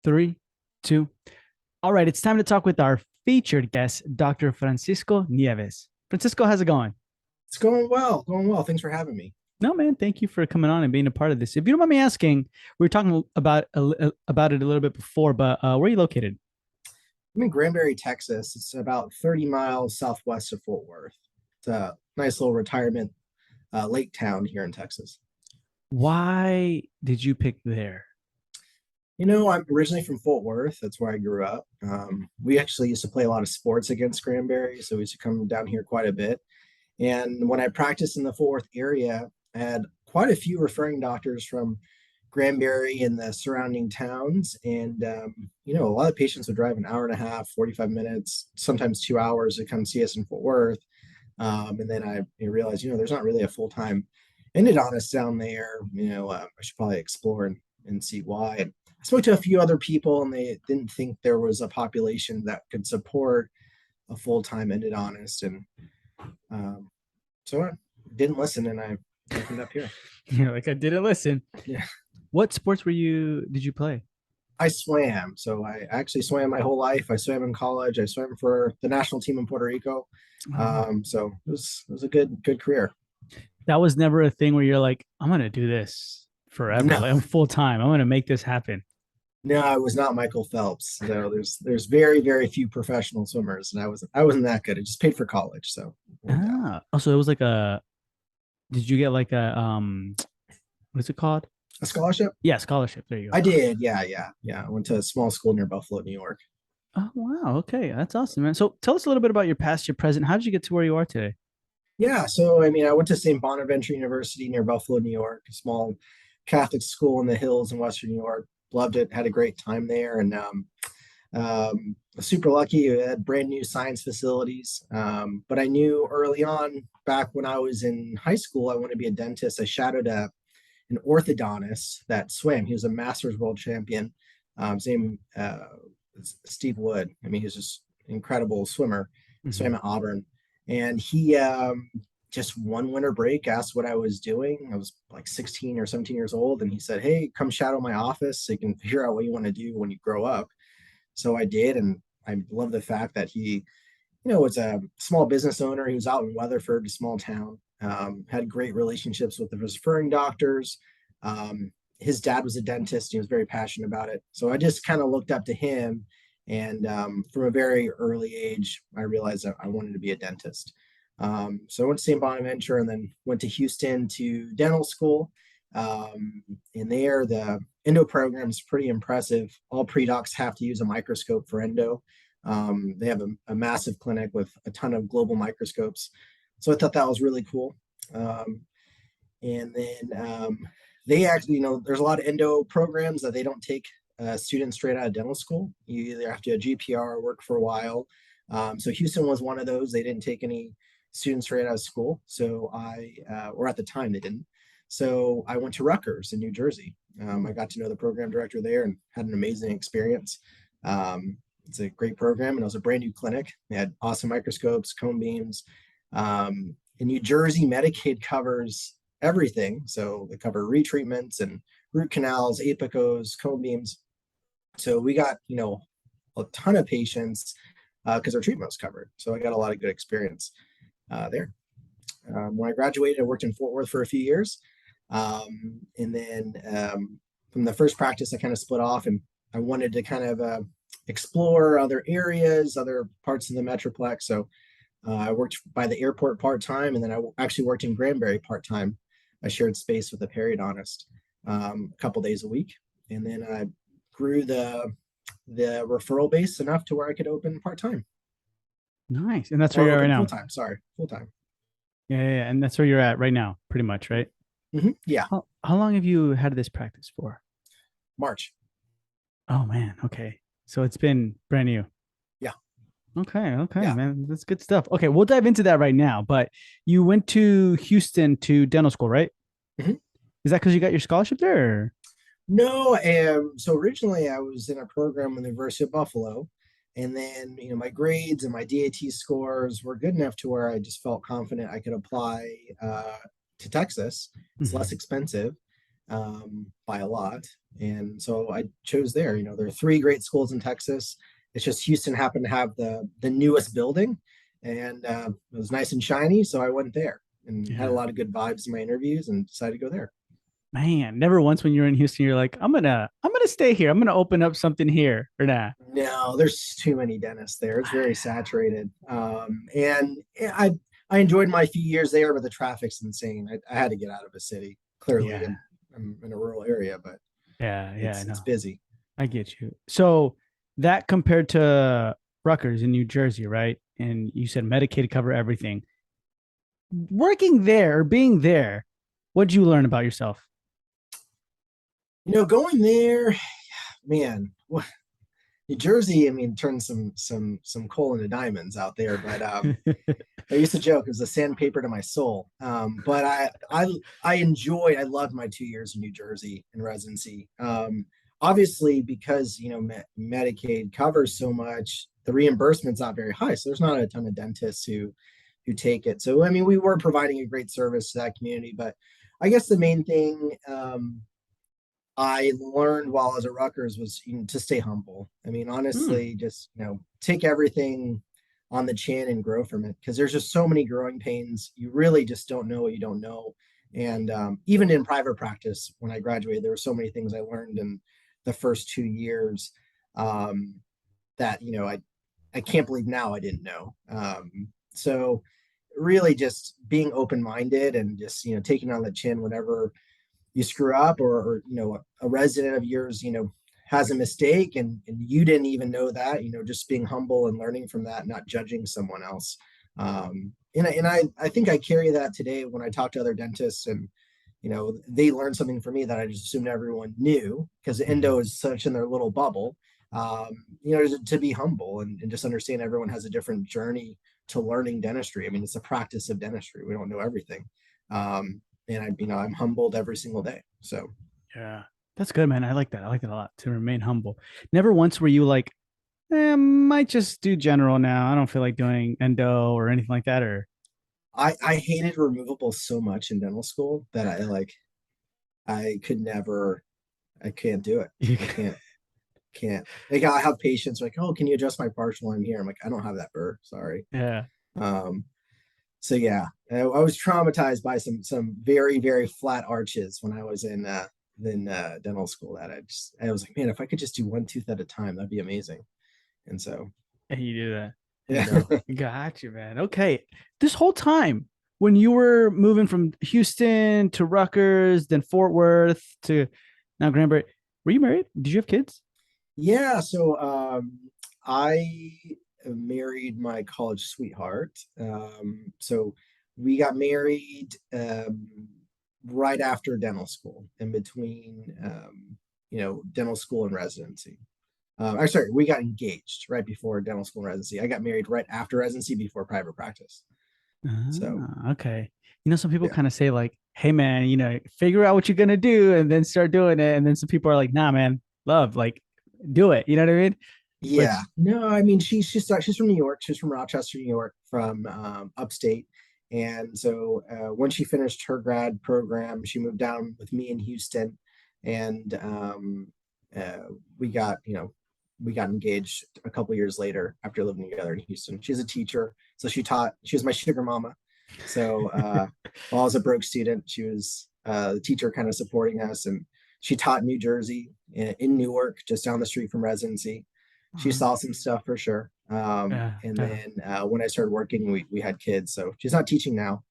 Three, two. All right, it's time to talk with our featured guest, Dr. Francisco Nieves. Francisco, how's it going? It's going well, going well. Thanks for having me. No, man, thank you for coming on and being a part of this. If you don't mind me asking, we were talking about it a little bit before, but where are you located? I'm in Granbury, Texas. It's about 30 miles southwest of Fort Worth. It's a nice little retirement lake town here in Texas. Why did you pick there? I'm originally from Fort Worth. That's where I grew up. We actually used to play a lot of sports against Granbury, so we used to come down here quite a bit. And when I practiced in the Fort Worth area, I had quite a few referring doctors from Granbury and the surrounding towns. And, a lot of patients would drive an hour and a half, 45 minutes, sometimes 2 hours to come see us in Fort Worth. And then I realized, there's not really a full time endodontist down there. I should probably explore and see why. And I spoke to a few other people, and they didn't think there was a population that could support a full time endodontist. And so I didn't listen, and I opened up here. Like I didn't listen. Yeah. What sports did you play? I swam. So I actually swam my whole life. I swam in college. I swam for the national team in Puerto Rico. So it was a good career. That was never a thing where you're like, I'm gonna do this forever. No, Like I'm full time. I'm gonna make this happen. no, I was not Michael Phelps. So there's very, very few professional swimmers, and I wasn't that good. I just paid for college, so it worked out. Also it was like did you get like what's it called? A scholarship? Yeah, scholarship. There you go. I did. Yeah, yeah, yeah. I went to a small school near Buffalo, New York. Oh wow. Okay. That's awesome, man. So tell us a little bit about your past, your present. How did you get to where you are today? Yeah, so I went to St. Bonaventure University near Buffalo, New York, a small Catholic school in the hills in Western New York. Loved it, had a great time there, and super lucky. We had brand new science facilities. But I knew early on, back when I was in high school, I wanted to be a dentist. I shadowed an orthodontist that swam. He was a Masters world champion. His name Steve Wood. He was just an incredible swimmer. Swam Mhm. at Auburn, and he just one winter break asked what I was doing. I was like 16 or 17 years old, and he said, "Hey, come shadow my office so you can figure out what you want to do when you grow up." So I did, and I love the fact that he, was a small business owner. He was out in Weatherford, a small town. Had great relationships with the referring doctors. His dad was a dentist. He was very passionate about it. So I just kind of looked up to him. And from a very early age, I realized that I wanted to be a dentist. So I went to St. Bonaventure and then went to Houston to dental school. And there, the endo program is pretty impressive. All pre-docs have to use a microscope for endo. They have a massive clinic with a ton of global microscopes. So I thought that was really cool. Um, and then they actually, there's a lot of endo programs that they don't take students straight out of dental school. You either have to do a GPR or work for a while. So Houston was one of those. They didn't take any students straight out of school. So or at the time they didn't. So I went to Rutgers in New Jersey. I got to know the program director there and had an amazing experience. It's a great program, and it was a brand new clinic. They had awesome microscopes, cone beams. In New Jersey, Medicaid covers everything. So they cover retreatments and root canals, apicos, cone beams. So we got, a ton of patients because our treatment was covered. So I got a lot of good experience there. When I graduated, I worked in Fort Worth for a few years. And then from the first practice, I kind of split off, and I wanted to kind of explore other areas, other parts of the Metroplex. So I worked by the airport part-time, and then I actually worked in Granbury part-time. I shared space with a periodontist a couple days a week. And then I grew the referral base enough to where I could open part-time Nice. And that's where or you are right open now. full-time. Sorry, full-time. Yeah, yeah, yeah. And that's where you're at right now, pretty much, right? Yeah, How long have you had this practice for? March. Oh man, okay. So it's been brand new. Yeah, Okay, okay, yeah. man. That's good stuff. Okay, we'll dive into that right now. But you went to Houston to dental school, right? Mhm. Is that because you got your scholarship there? No, so originally I was in a program with the University of Buffalo, and then my grades and my DAT scores were good enough to where I just felt confident I could apply to Texas. It's less Mhm. expensive, by a lot. And so I chose there. There are three great schools in Texas. It's just Houston happened to have the newest building, and it was nice and shiny, so I went there and had a Yeah. lot of good vibes in my interviews and decided to go there. Man, never once when you're in Houston, you're like, I'm gonna stay here. I'm gonna open up something here or nah. No, there's too many dentists there. It's very saturated. And I enjoyed my few years there, but the traffic's insane. I had to get out of a city. Clearly, Yeah. I'm in a rural area, but Yeah. Yeah. I it's know. busy. I get you. So that compared to Rutgers in New Jersey, right? And you said Medicaid cover everything. Working there or being there, what'd you learn about yourself? Going there, man, New Jersey, I mean, turned some coal into diamonds out there. But I used to joke it was a sandpaper to my soul. But I loved my 2 years in New Jersey in residency. Obviously, because Medicaid covers so much, the reimbursement's not very high, so there's not a ton of dentists who take it. So I mean, we were providing a great service to that community, but I guess the main thing I learned while I was at Rutgers was to stay humble. I mean, Hmm. honestly, just take everything on the chin and grow from it because there's just so many growing pains. You really just don't know what you don't know. And even in private practice, when I graduated, there were so many things I learned in the first 2 years um, that I can't believe now I didn't know. So really, just being open minded and just taking on the chin whenever you screw up, or a resident of yours has a mistake, and you didn't even know that, just being humble and learning from that, not judging someone else. And I think I carry that today when I talk to other dentists, and they learn something from me that I just assumed everyone knew because endo is such in their little bubble. To be humble and just understand everyone has a different journey to learning dentistry. I mean, it's a practice of dentistry. We don't know everything. And I'm humbled every single day. So Yeah. That's good, man. I like that. I like that a lot to remain humble. Never once were you like, might just do general now. I don't feel like doing endo or anything like that. Or I hated removables so much in dental school that I could never. I can't do it. I can't. Like I have patients like, oh, can you adjust my partial? I'm here. I'm like, I don't have that burr. Sorry. yeah. Um, so yeah, I was traumatized by some very very flat arches when I was in dental school. That I was like, man, if I could just do one tooth at a time, that'd be amazing. And so And you do that. yeah, Endo. Got you, man. Okay. This whole time when you were moving from Houston to Rutgers, then Fort Worth to now Granbury, were you married? Did you have kids? yeah. So I married my college sweetheart. So we got married right after dental school, in between dental school and residency. I'm sorry, we got engaged right before dental school and residency. I got married right after residency before private practice. So Okay. Some people yeah, kind of say like, "Hey, man, figure out what you're gonna do and then start doing it." And then some people are like, "Nah, man, love, like, do it." You know what I mean? yeah. Which, No, I mean she's from New York. She's from Rochester, New York, from upstate. And so when she finished her grad program, she moved down with me in Houston, and uh, we got we got engaged a couple years later after living together in Houston. She's a teacher, so she was my sugar mama. So while I was a broke student, she was the teacher, kind of supporting us, and she taught in New Jersey, in Newark, just down the street from residency. She saw some stuff for sure. yeah, And yeah, then when I started working, we had kids. So she's not teaching now.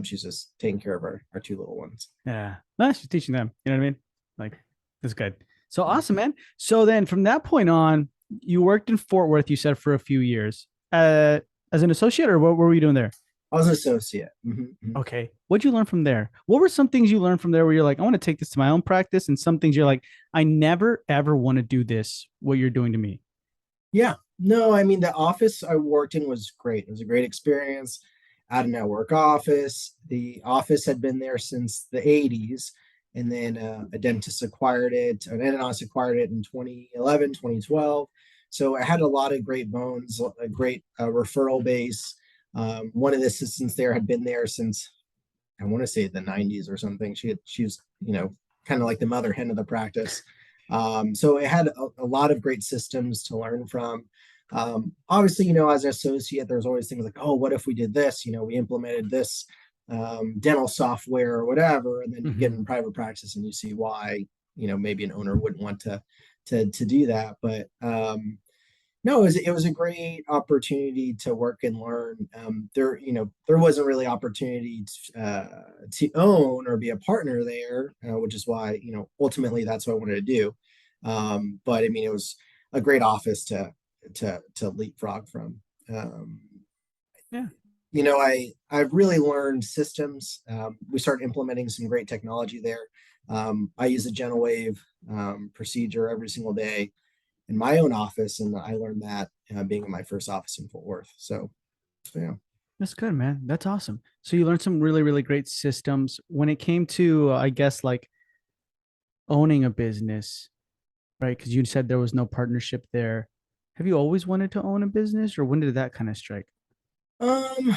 She's just taking care of our two little ones. yeah. No, she's teaching them. You know what I mean? Like, that's good. So awesome, man. So then from that point on, you worked in Fort Worth, you said, for a few years. As an associate, or what were you doing there? I was an associate. Mm-hmm. Okay. What'd you learn from there? What were some things you learned from there where you're like, I want to take this to my own practice, and some things you're like, I never ever want to do this, what you're doing to me? Yeah. No, I mean, the office I worked in was great. It was a great experience. Out of network office. The office had been there since the 80s. And then a dentist acquired it, an endodontist acquired it in 2011, 2012. So I had a lot of great bones, a great referral base. One of the assistants there had been there since, I want to say, the 90s or something. She was, kind of like the mother hen of the practice. So it had a lot of great systems to learn from. Obviously, as an associate, there's always things like, oh, what if we did this? We implemented this dental software or whatever, and then you get Hmm. in private practice and you see why, maybe an owner wouldn't want to do that. But no, it was a great opportunity to work and learn. There wasn't really opportunity to own or be a partner there, which is why, ultimately that's what I wanted to do. But I mean, it was a great office to leapfrog from. Um, Yeah, I've really learned systems. We started implementing some great technology there. I use a GenWave procedure every single day in my own office, and I learned that being in my first office in Fort Worth. So yeah. that's good, man. That's awesome. So you learned some really, really great systems when it came to, I guess, like owning a business, right? Because you said there was no partnership there. Have you always wanted to own a business, or when did that kind of strike? Um,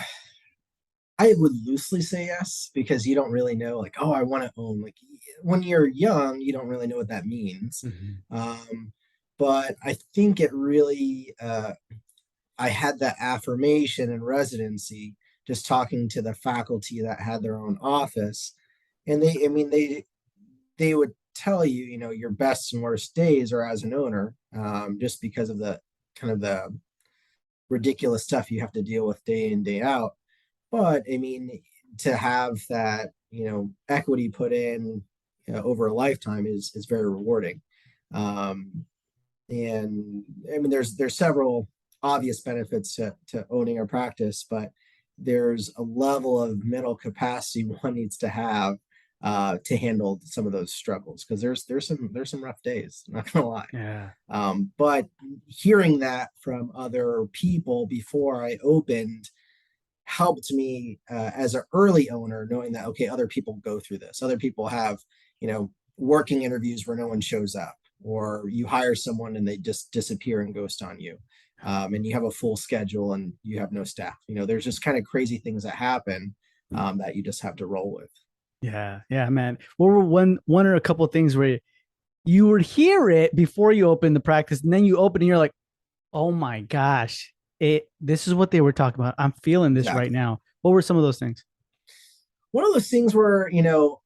I would loosely say yes because you don't really know, like, oh, I want to own. Like when you're young, you don't really know what that means. Mhm. Um, but I think it really, I had that affirmation in residency, just talking to the faculty that had their own office, and I mean, they would tell you, your best and worst days are as an owner, just because of the kind of the ridiculous stuff you have to deal with day in, day out. But I mean, to have that, equity put in, over a lifetime is very rewarding. Um, and I mean, there's several obvious benefits to owning a practice, but there's a level of mental capacity one needs to have to handle some of those struggles because there's some rough days. I'm not gonna lie. Yeah. But hearing that from other people before I opened helped me as an early owner, knowing that okay, other people go through this. Other people have, working interviews where no one shows up, or you hire someone and they just disappear and ghost on you, and you have a full schedule and you have no staff. There's just kind of crazy things that happen that you just have to roll with. Yeah, yeah, man. What were one or a couple of things where you would hear it before you open the practice, and then you open and you're like, oh my gosh, this is what they were talking about. I'm feeling this right Exactly. now. What were some of those things? One of those things where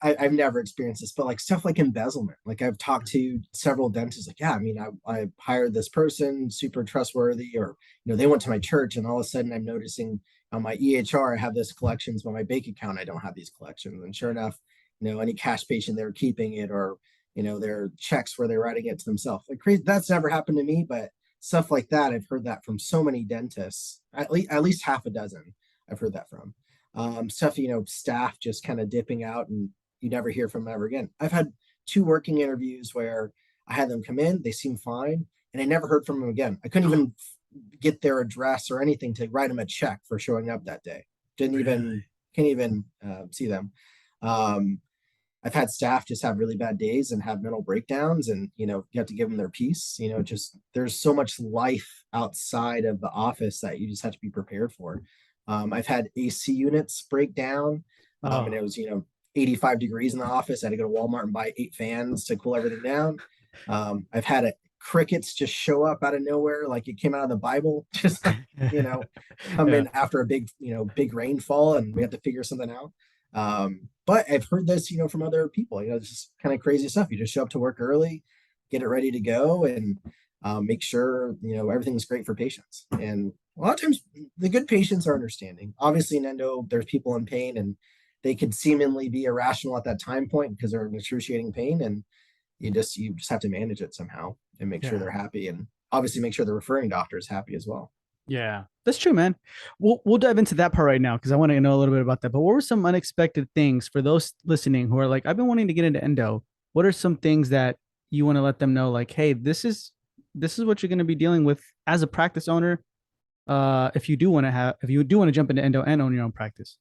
I've never experienced this, but like stuff like embezzlement. Like I've talked to several dentists, like, yeah, I mean, I hired this person, super trustworthy, or they went to my church, and all of a sudden I'm noticing on my EHR I have this collections, but my bank account I don't have these collections. And sure enough, any cash patient they were keeping it, or their checks where they're writing it to themselves. Like crazy, that's never happened to me, but stuff like that I've heard that from so many dentists, at least half a dozen I've heard that from. Stuff, staff just kind of dipping out and you never hear from them ever again. I've had two working interviews where I had them come in, they seemed fine, and I never heard from them again. I couldn't even get their address or anything to write them a check for showing up that day. Didn't even Really? can't even see them. Um, I've had staff just have really bad days and have mental breakdowns, and you have to give them their peace. Just there's so much life outside of the office that you just have to be prepared for. I've had AC units break down, and Oh, it was 85 degrees in the office. I had to go to Walmart and buy 8 fans to cool everything down. I've had crickets just show up out of nowhere, like it came out of the Bible, just like come yeah. in after a big rainfall, and we have to figure something out. But I've heard this, from other people. It's just kind of crazy stuff. You just show up to work early, get it ready to go, and make sure everything's great for patients. And a lot of times, the good patients are understanding. Obviously, in endo, there's people in pain, and they could seemingly be irrational at that time point because they're in excruciating pain, and you just have to manage it somehow and make sure Yeah. they're happy, and obviously make sure the referring doctor is happy as well. Yeah. That's true, man. We'll dive into that part right now because I want to know a little bit about that. But what were some unexpected things for those listening who are like, I've been wanting to get into endo? What are some things that you want to let them know, like, hey, this is what you're going to be dealing with as a practice owner, if you do want to jump into endo and own your own practice?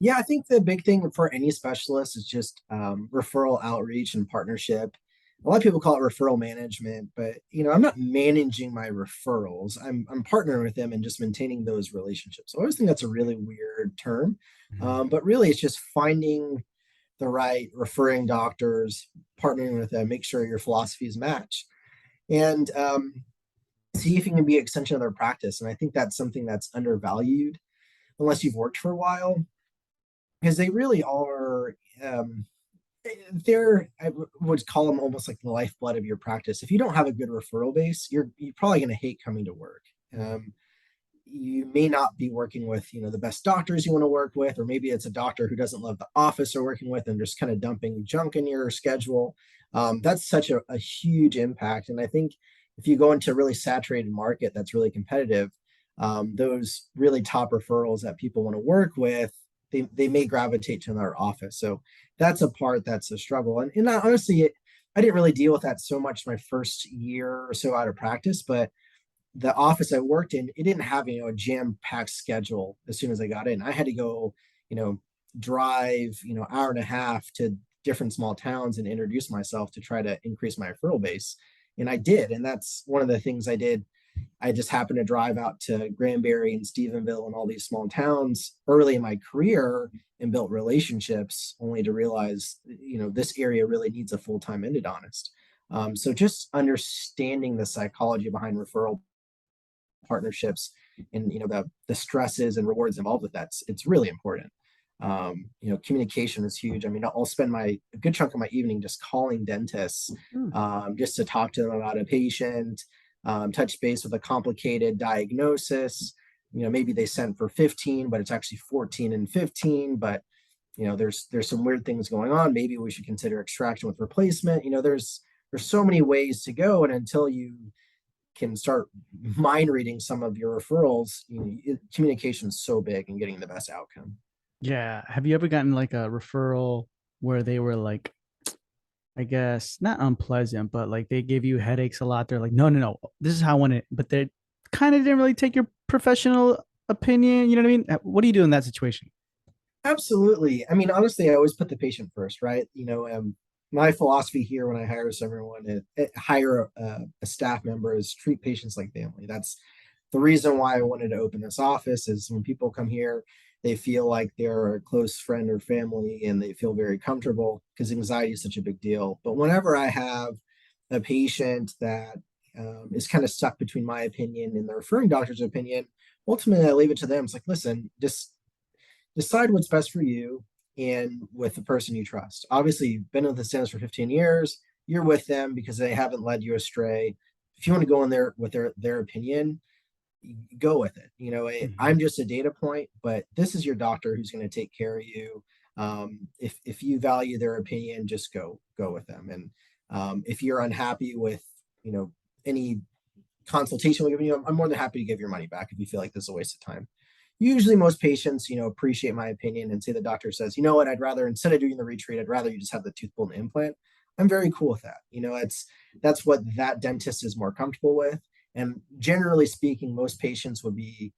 Yeah, I think the big thing for any specialist is just referral outreach and partnership. A lot of people call it referral management, but I'm not managing my referrals. I'm partnering with them and just maintaining those relationships. So I always think that's a really weird term, Mhm. but really it's just finding the right referring doctors, partnering with them, make sure your philosophies match, and see if you can be an extension of their practice. And I think that's something that's undervalued unless you've worked for a while, because they really are. They're, I would call them almost like the lifeblood of your practice. If you don't have a good referral base, you're probably going to hate coming to work. You may not be working with the best doctors you want to work with, or maybe it's a doctor who doesn't love the office they're working with and just kind of dumping junk in your schedule. That's such a huge impact. And I think if you go into a really saturated market that's really competitive, those really top referrals that people want to work with, they may gravitate to another office. So that's a part that's a struggle. And honestly, I didn't really deal with that so much my first year or so out of practice, but the office I worked in, it didn't have, a jam-packed schedule as soon as I got in. I had to go, you know, drive, hour and a half to different small towns and introduce myself to try to increase my referral base. And I did. And that's one of the things I did. I just happened to drive out to Granbury and Stephenville and all these small towns early in my career and built relationships, only to realize, this area really needs a full-time endodontist. So just understanding the psychology behind referral partnerships and the stresses and rewards involved with that, it's really important. Communication is huge. I mean, I'll spend a good chunk of my evening just calling dentists, just to talk to them about a patient, touch base with a complicated diagnosis. Maybe they sent for 15, but it's actually 14 and 15, but there's some weird things going on. Maybe we should consider extraction with replacement. There's so many ways to go, and until you can start mind reading some of your referrals, communication is so big in getting the best outcome. Yeah. Have you ever gotten like a referral where they were like, I guess not unpleasant, but like they gave you headaches a lot? They're like, no, no, no, this is how I want it. But they kind of didn't really take your professional opinion. You know what I mean? What do you do in that situation? Absolutely. I mean, honestly, I always put the patient first, right? My philosophy here when I hire someone, hire a staff member, is treat patients like family. That's the reason why I wanted to open this office. Is when people come here, they feel like they're a close friend or family, and they feel very comfortable, because anxiety is such a big deal. But whenever I have a patient that is kind of stuck between my opinion and the referring doctor's opinion, ultimately I leave it to them. It's like, listen, just decide what's best for you and with the person you trust. Obviously, you've been with the dentist for 15 years. You're with them because they haven't led you astray. If you want to go in there with their opinion, go with it. Mhm. I'm just a data point, but this is your doctor who's going to take care of you. If you value their opinion, just go with them. And if you're unhappy with any consultation we're giving you, I'm more than happy to give your money back if you feel like this is a waste of time. Usually most patients, appreciate my opinion and say the doctor says, you know what, I'd rather, instead of doing the retreat, I'd rather you just have the tooth pulled and implant. I'm very cool with that. That's what that dentist is more comfortable with. And generally speaking, most patients would be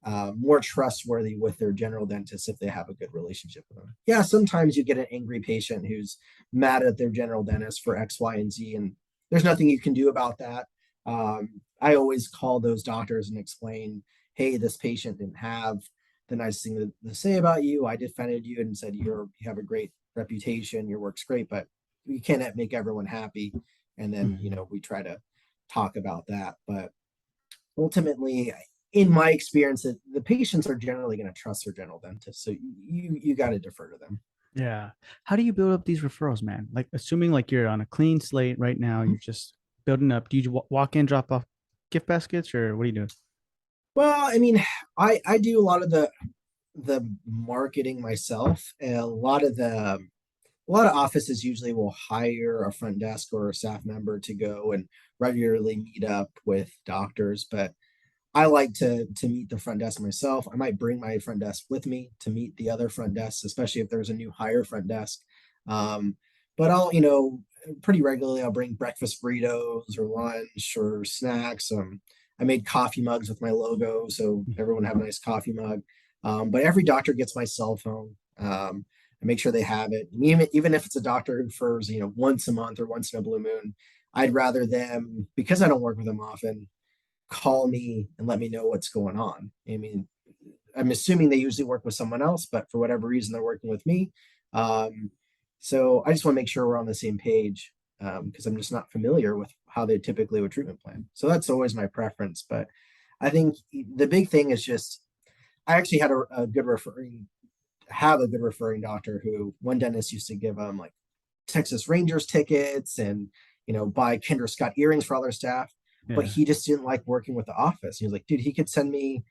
more trustworthy with their general dentist if they have a good relationship with them. Yeah, sometimes you get an angry patient who's mad at their general dentist for X, Y, and Z, and there's nothing you can do about that. I always call those doctors and explain, hey, this patient didn't have the nice thing to say about you. I defended you and said you have a great reputation, your work's great, but you can't make everyone happy. And then, Mhm. we try to talk about that. But ultimately, in my experience, the patients are generally going to trust their general dentist. So you got to defer to them. Yeah. How do you build up these referrals, man? Like, assuming like you're on a clean slate right now, you're just building up. Do you walk in, drop off gift baskets, or what are you doing? Well, I mean, I do a lot of the marketing myself, and a lot of offices usually will hire a front desk or a staff member to go and regularly meet up with doctors. But I like to meet the front desk myself. I might bring my front desk with me to meet the other front desks, especially if there's a new hire front desk. Um, but I'll, pretty regularly I'll bring breakfast burritos or lunch or snacks. I made coffee mugs with my logo, so everyone have a nice coffee mug. But every doctor gets my cell phone. I make sure they have it. And even if it's a doctor who refers, once a month or once in a blue moon, I'd rather them, because I don't work with them often, call me and let me know what's going on. I mean, I'm assuming they usually work with someone else, but for whatever reason, they're working with me. Um, So I just want to make sure we're on the same page because I'm just not familiar with how they typically would treatment plan. So that's always my preference. But I think the big thing is just I actually had a good referring have a good referring doctor who one dentist used to give them like Texas Rangers tickets and buy Kinder Scott earrings for all their staff. But Yeah. he just didn't like working with the office. He was like, dude, he could send me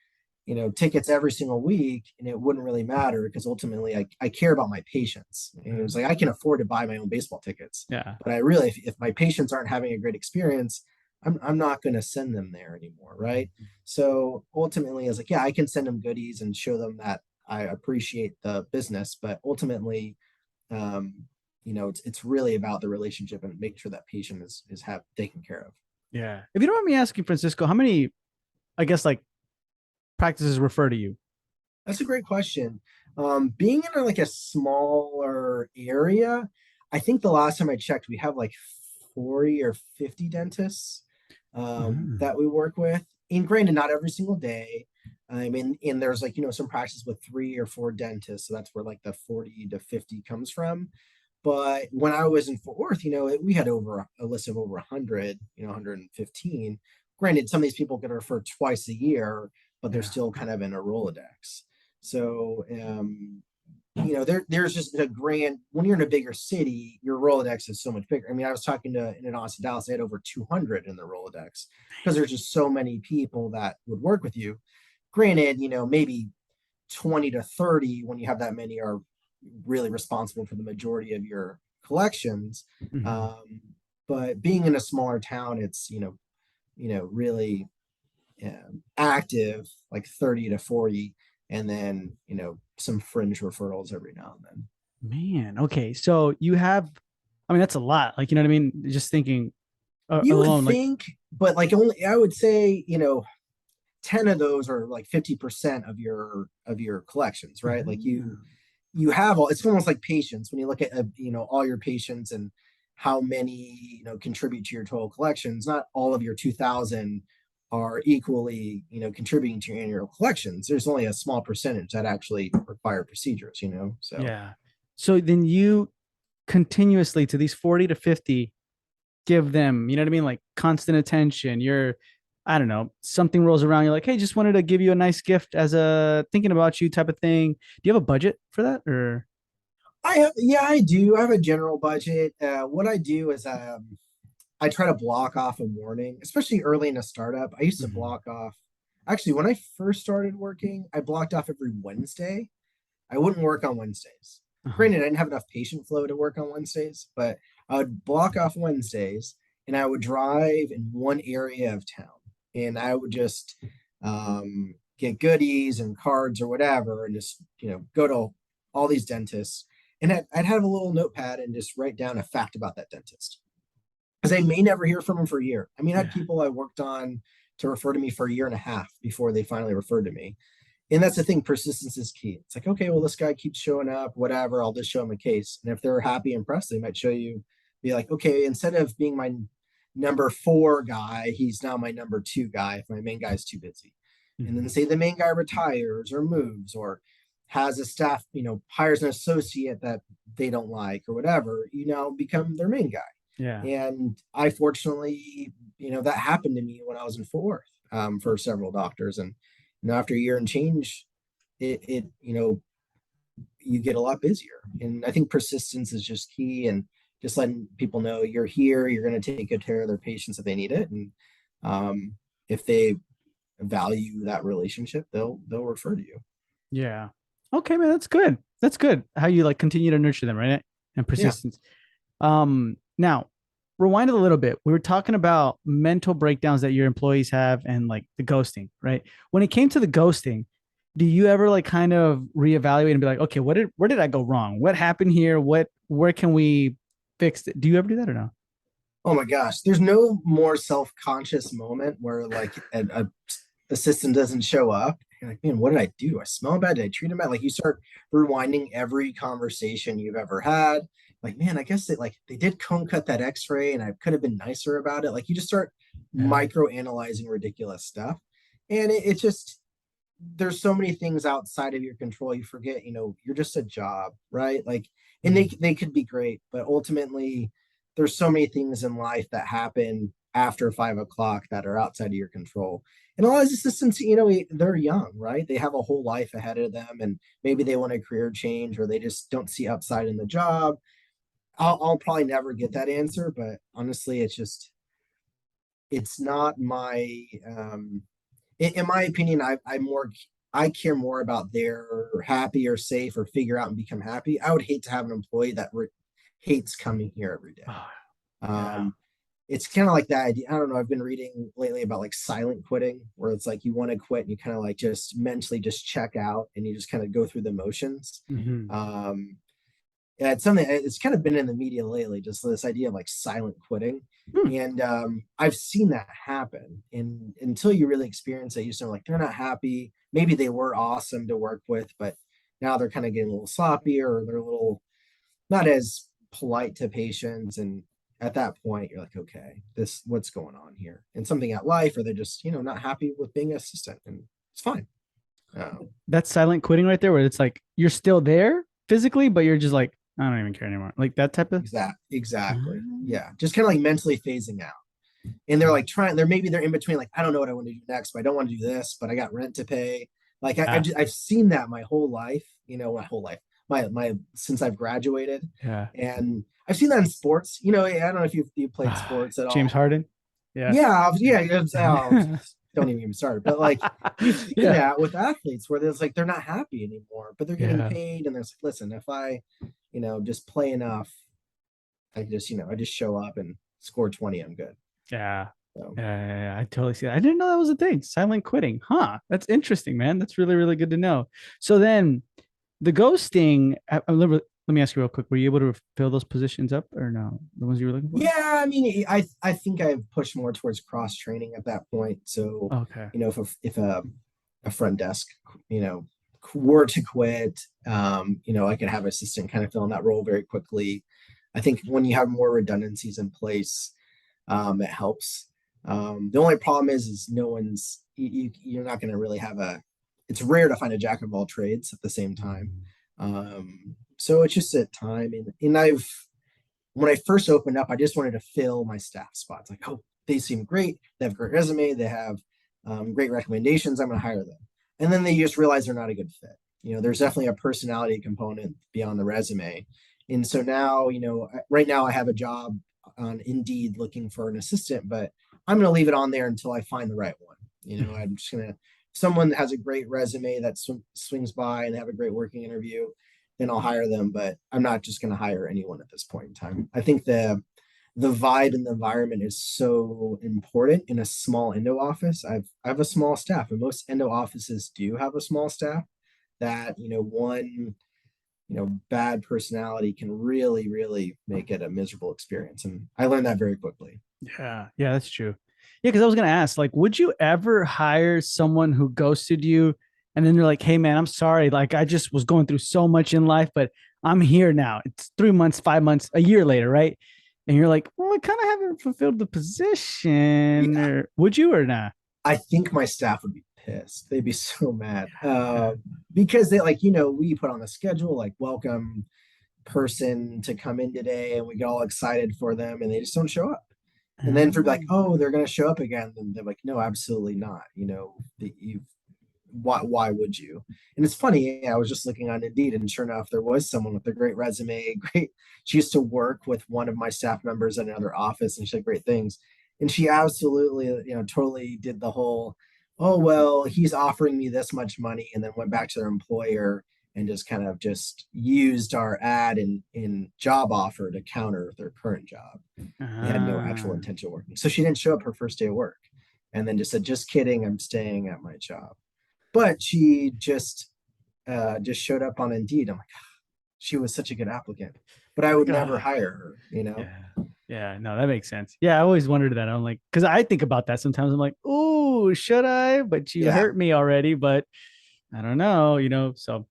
tickets every single week and it wouldn't really matter because ultimately I care about my patients. And it was like, I can afford to buy my own baseball tickets, Yeah. but I really, if my patients aren't having a great experience, I'm not going to send them there anymore. Right. So ultimately, I was like, yeah, I can send them goodies and show them that I appreciate the business, but ultimately, um, it's really about the relationship and make sure that patient is have taken care of. Yeah. If you don't mind me asking, Francisco, how many, I guess, like practices refer to you? That's a great question. Being in like a smaller area, I think the last time I checked, we have like 40 or 50 dentists Mm. that we work with. And granted, not every single day. I mean, and there's like, some practices with 3 or 4 dentists. So that's where like the 40 to 50 comes from. But when I was in Fort Worth, we had over a list of over 100, 115. Granted, some of these people get referred twice a year, but they're Yeah. still kind of in a Rolodex. So, there's just a grand, when you're in a bigger city, your Rolodex is so much bigger. I mean, I was talking to in Austin, Dallas, they had over 200 in the Rolodex because there's just so many people that would work with you. Granted, maybe 20 to 30 when you have that many are really responsible for the majority of your collections. Mhm. Um, but being in a smaller town, it's really active, like 30 to 40, and then some fringe referrals every now and then. Man, okay. So you have, I mean, that's a lot. Like, you know what I mean? Just thinking You would alone, like, think, but like only I would say 10 of those are like 50% of your collections, right? Like you have all, it's almost like patients when you look at all your patients and how many contribute to your total collections. Not all of your 2000 are equally contributing to your annual collections. There's only a small percentage that actually require procedures, so yeah. So then you continuously to these 40 to 50 give them, you know what I mean? Like constant attention. You're, I don't know, something rolls around. You're like, hey, just wanted to give you a nice gift as a thinking about you type of thing. Do you have a budget for that or? I do. I have a general budget. What I do is I try to block off a morning, especially early in a startup. I used to Mhm. block off. Actually, when I first started working, I blocked off every Wednesday. I wouldn't work on Wednesdays. Uh-huh. Granted, I didn't have enough patient flow to work on Wednesdays, but I would block off Wednesdays and I would drive in one area of town and I would just get goodies and cards or whatever and just, go to all these dentists. And I'd have a little notepad and just write down a fact about that dentist because I may never hear from them for a year. I mean, I had Yeah. people I worked on to refer to me for a year and a half before they finally referred to me. And that's the thing, persistence is key. It's like, okay, well, this guy keeps showing up, whatever, I'll just show him a case. And if they're happy and impressed, they might show you, be like, okay, instead of being my number 4 guy, he's now my number 2 guy if my main guy is too busy. And then Mhm. say the main guy retires or moves or has a staff, hires an associate that they don't like or whatever, you now become their main guy. Yeah. And I fortunately, that happened to me when I was in Fort Worth for several doctors. And after a year and change, it you get a lot busier. And I think persistence is just key, and just letting people know you're here, you're going to take good care of their patients if they need it, and if they value that relationship, they'll refer to you. Yeah. Okay, man, that's good. That's good. How you like continue to nurture them, right? And Yeah. persistence. Now rewind it a little bit. We were talking about mental breakdowns that your employees have and like the ghosting, right? When it came to the ghosting, do you ever like kind of reevaluate and be like, okay, where did I go wrong? What happened here? Where can we fix it? Do you ever do that or no? Oh my gosh, there's no more self-conscious moment where like a system doesn't show up. You're like, man, what did I do? I smell bad. Did I treat him bad? Like you start rewinding every conversation you've ever had. Like, man, I guess they did cone cut that X-ray, and I could have been nicer about it. Like you just start Yeah. micro analyzing ridiculous stuff, and it just there's so many things outside of your control. You forget, you're just a job, right? Like, and they could be great, but ultimately there's so many things in life that happen after 5 o'clock that are outside of your control. And a lot of assistants, they're young, right? They have a whole life ahead of them, and maybe they want a career change or they just don't see upside in the job. I'll probably never get that answer, but honestly, it's not my in my opinion, I care more about their happy or safe or figure out and become happy. I would hate to have an employee that hates coming here every day. Oh, yeah. Um, it's kind of like that idea. I don't know. I've been reading lately about like silent quitting, where it's like you want to quit and you kind of like just mentally just check out and you just kind of go through the motions. Mhm. Um, yeah, it's something. It's kind of been in the media lately. Just this idea of like silent quitting, Hmm. and I've seen that happen. And until you really experience it, you just know like they're not happy. Maybe they were awesome to work with, but now they're kind of getting a little sloppier, or they're a little not as polite to patients. And at that point, you're like, okay, this what's going on here? And something at life, or they're just not happy with being an assistant, and it's fine. That's silent quitting right there, where it's like you're still there physically, but you're just like, I don't even care anymore. Like that type of. Exactly. Yeah, just kind of like mentally phasing out. And they're like trying. They're in between. Like I don't know what I want to do next, but I don't want to do this, but I got rent to pay. Like Yeah. I've seen that my whole life. My whole life. My since I've graduated, Yeah. and I've seen that in sports. I don't know if you played sports at James all. Harden. Yeah. Yeah. Don't even get me started. But like you see Yeah. that with athletes where there's like they're not happy anymore, but they're getting Yeah. paid, and there's like, listen, if I, just play enough, I just show up and score 20, I'm good. Yeah. So Yeah, I totally see that. I didn't know that was a thing. Silent quitting. Huh. That's interesting, man. That's really, really good to know. So then the ghosting, let me ask you real quick. Were you able to fill those positions up or no? The ones you were looking for? yeah, I mean, I think I've pushed more towards cross training at that point. So, Okay. if a front desk, you know, were to quit, I could have an assistant kind of fill in that role very quickly. I think when you have more redundancies in place, it helps. The only problem is no one's you're not going to really have a. It's rare to find a jack of all trades at the same time. So it's just at time, and when I first opened up, I just wanted to fill my staff spots. Like, oh, they seem great. They have a great resume. They have great recommendations. I'm going to hire them. And then they just realize they're not a good fit. There's definitely a personality component beyond the resume. And so now, right now I have a job on Indeed looking for an assistant, but I'm going to leave it on there until I find the right one. I'm just going to, someone that has a great resume that swings by and have a great working interview, then I'll hire them. But I'm not just going to hire anyone at this point in time. I think the vibe and the environment is so important in a small endo office. I have a small staff, and most endo offices do have a small staff. That one bad personality can really really make it a miserable experience, and I learned that very quickly. Yeah. Yeah, that's true. Yeah, because I was gonna ask, like, would you ever hire someone who ghosted you and then you're like, hey man, I'm sorry. Like I just was going through so much in life, but I'm here now. It's 3 months, 5 months, a year later, right? And you're like, well, I kind of haven't fulfilled the position. Yeah, Or would you or not? I think my staff would be pissed. They'd be so mad because they like we put on the schedule like welcome person to come in today, and we get all excited for them, and they just don't show up. And then for like, oh, they're going to show up again, and they're like, no, absolutely not. You why would you? And it's funny, I was just looking on Indeed, and sure enough, there was someone with a great resume. Great, she used to work with one of my staff members at another office, and she said great things. And she absolutely, totally did the whole, oh well, he's offering me this much money, and then went back to their employer and just kind of just used our ad in job offer to counter their current job. They had no actual Ah, intention of working, so she didn't show up her first day of work, and then just said, just kidding, I'm staying at my job. But she just showed up on Indeed. I'm like, she was such a good applicant, but I would never God. hire her. Yeah. Yeah. No, that makes sense. Yeah. I always wondered that. I'm like, because I think about that sometimes. I'm like, oh, should I? But you Yeah. hurt me already. But I don't know. So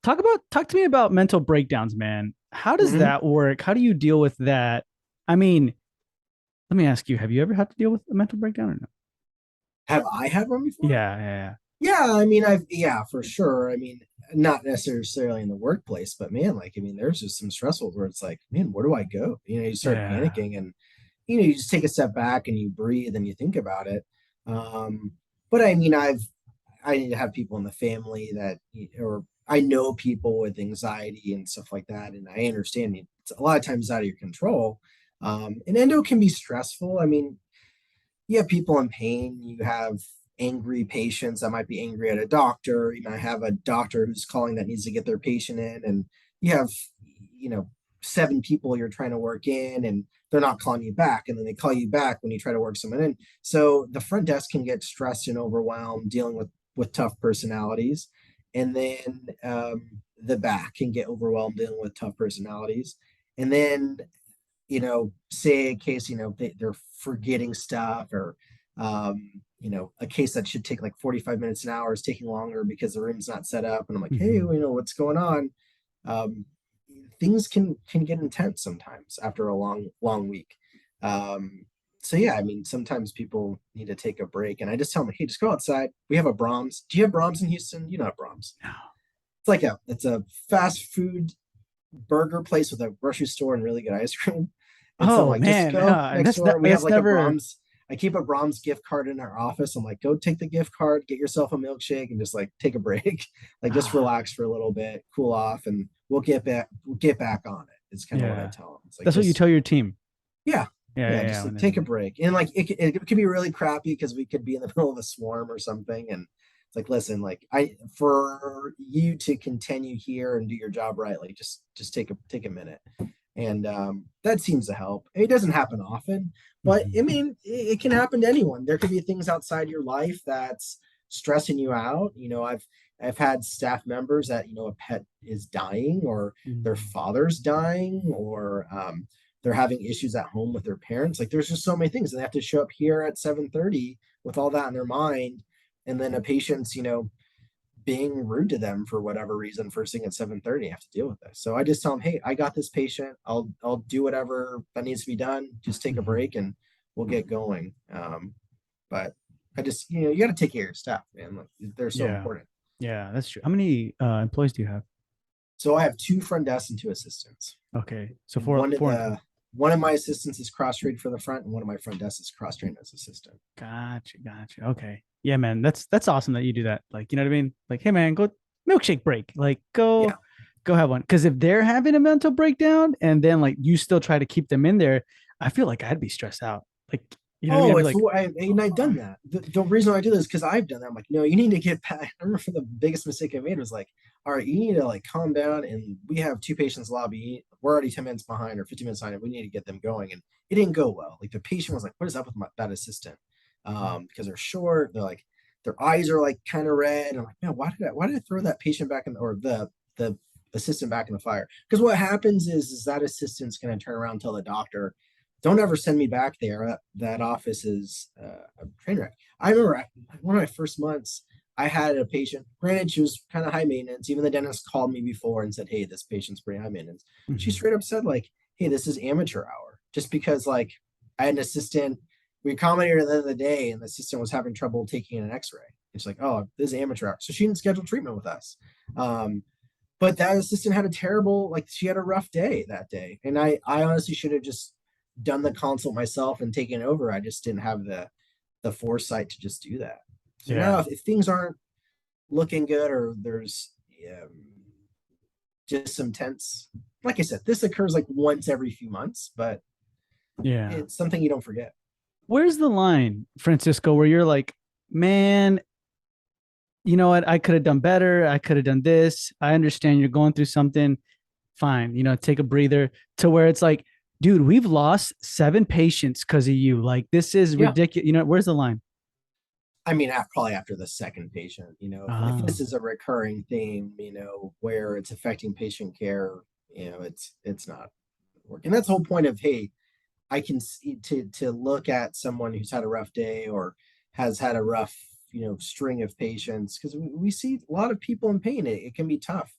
talk to me about mental breakdowns, man. How does Mm-hmm. that work? How do you deal with that? I mean, let me ask you, have you ever had to deal with a mental breakdown or no? Have I had one before? Yeah. Yeah. Yeah, I mean, yeah, for sure. I mean, not necessarily in the workplace, but man, like, I mean, there's just some stressful where it's like, man, where do I go? You start Yeah. panicking, and you just take a step back and you breathe and you think about it. Um, but I mean, I need to have people in the family that, or I know people with anxiety and stuff like that, and I understand it's a lot of times out of your control. And endo can be stressful. I mean, you have people in pain. You have angry patients that might be angry at a doctor. You might have a doctor who's calling that needs to get their patient in, and you have, you know, 7 people you're trying to work in, and they're not calling you back, and then they call you back when you try to work someone in. So the front desk can get stressed and overwhelmed dealing with tough personalities, and then the back can get overwhelmed dealing with tough personalities, and then say a case, they're forgetting stuff, or, a case that should take like 45 minutes an hour is taking longer because the room's not set up. And I'm like, hey, Hmm. what's going on? Um, Things can get intense sometimes after a long week. Um, so yeah, I mean, sometimes people need to take a break, and I just tell them, hey, just go outside. We have a Brahms. Do you have Brahms in Houston? You know Brahms. No. It's a fast food burger place with a grocery store and really good ice cream. And so I'm Oh like, just man, go next door. We have that's like a never. Brahms. I keep a Brahms gift card in our office. I'm like, go take the gift card, get yourself a milkshake, and just like take a break. Like just relax for a little bit, cool off, and we'll get back on it. It's kind of what I Yeah, tell them. It's like that's what you just tell your team. yeah, Yeah, yeah, yeah, just yeah. like take a break. And like it could be really crappy because we could be in the middle of a swarm or something. And it's like, listen, like for you to continue here and do your job right, like just take a minute. And that seems to help. It doesn't happen often, but I Mhm. mean, it can happen to anyone. There could be things outside your life that's stressing you out. I've had staff members that a pet is dying, or their Mhm. father's dying, or they're having issues at home with their parents. Like there's just so many things, and they have to show up here at 7:30 with all that in their mind, and then a patient's being rude to them for whatever reason first thing at 7:30. I have to deal with this. So I just tell them, hey, I got this patient. I'll do whatever that needs to be done. Just take a Mhm. break and we'll get going. But I just you got to take care of your staff, man. Like, they're so Yeah, important. yeah, that's true. How many employees do you have? So I have 2 front desks and 2 assistants. Okay, so And four, four in total. one of my assistants is cross trained for the front, and one of my front desks is cross trained as assistant. Gotcha, gotcha. Okay, yeah, man, that's awesome that you do that. Like, you know what I mean? Like, hey, man, go milkshake break. Like, Yeah. go have one. Because if they're having a mental breakdown and then like you still try to keep them in there, I feel like I'd be stressed out. Like, you know what I mean? Oh, I'd be it's like, and I've done that. The reason I do this is because I've done that. I'm like, no, you need to get back. I remember the biggest mistake I made was like, all right, you need to like calm down. And we have 2 patients lobby. We're already 10 minutes behind or 15 minutes behind, and we need to get them going. And it didn't go well. Like the patient was like, what is up with that assistant? Because they're short. They're like, their eyes are like kind of red. I'm like, man, why did I throw that patient back in, or the assistant back in the fire? Because what happens is that assistant's going to turn around and tell the doctor, don't ever send me back there. That office is a train wreck. I remember one of my first months, I had a patient. Granted, she was kind of high maintenance. Even the dentist called me before and said, "Hey, this patient's pretty high maintenance." She mhm. straight up said, "Like, hey, this is amateur hour." Just because, like, I had an assistant. We accommodated at the end of the day, and the assistant was having trouble taking an X-ray. It's like, "Oh, this is amateur hour," so she didn't schedule treatment with us. Um, but that assistant had a terrible, like, she had a rough day that day, and I honestly should have just done the consult myself and taken over. I just didn't have the foresight to just do that. So now Yeah, if things aren't looking good, or there's just some tense, like I said, this occurs like once every few months, but yeah. it's something you don't forget. Where's the line, Francisco, where you're like, man, you know what? I could have done better. I could have done this. I understand you're going through something. Fine, take a breather, to where it's like, dude, we've lost 7 patients because of you. Like, this is Yeah. ridiculous. Where's the line? I mean, probably after the second patient, if this Ah, is a recurring theme, where it's affecting patient care, it's not working. That's the whole point of, hey, I can see to look at someone who's had a rough day or has had a rough, string of patients, because we see a lot of people in pain. It can be tough.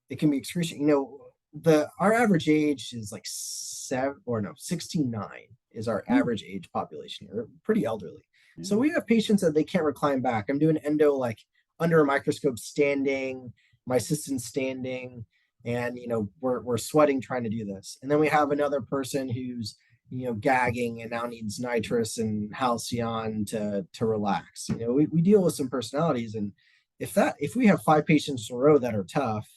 It can be excruciating. The our average age is like 7 or no 69. is our Hmm. average age population here. They're pretty elderly. So Yeah. we have patients that they can't recline back. I'm doing endo like under a microscope standing, my assistant's standing, and we're sweating trying to do this. And then we have another person who's gagging and now needs nitrous and halcyon to relax. We deal with some personalities, and if we have 5 patients in a row that are tough,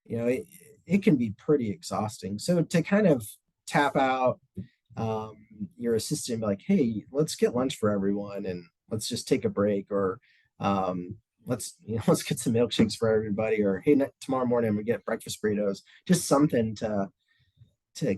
it can be pretty exhausting. So to kind of tap out um, your assistant and be like, hey, let's get lunch for everyone and let's just take a break, or let's get some milkshakes for everybody, or hey, tomorrow morning we get breakfast burritos, just something to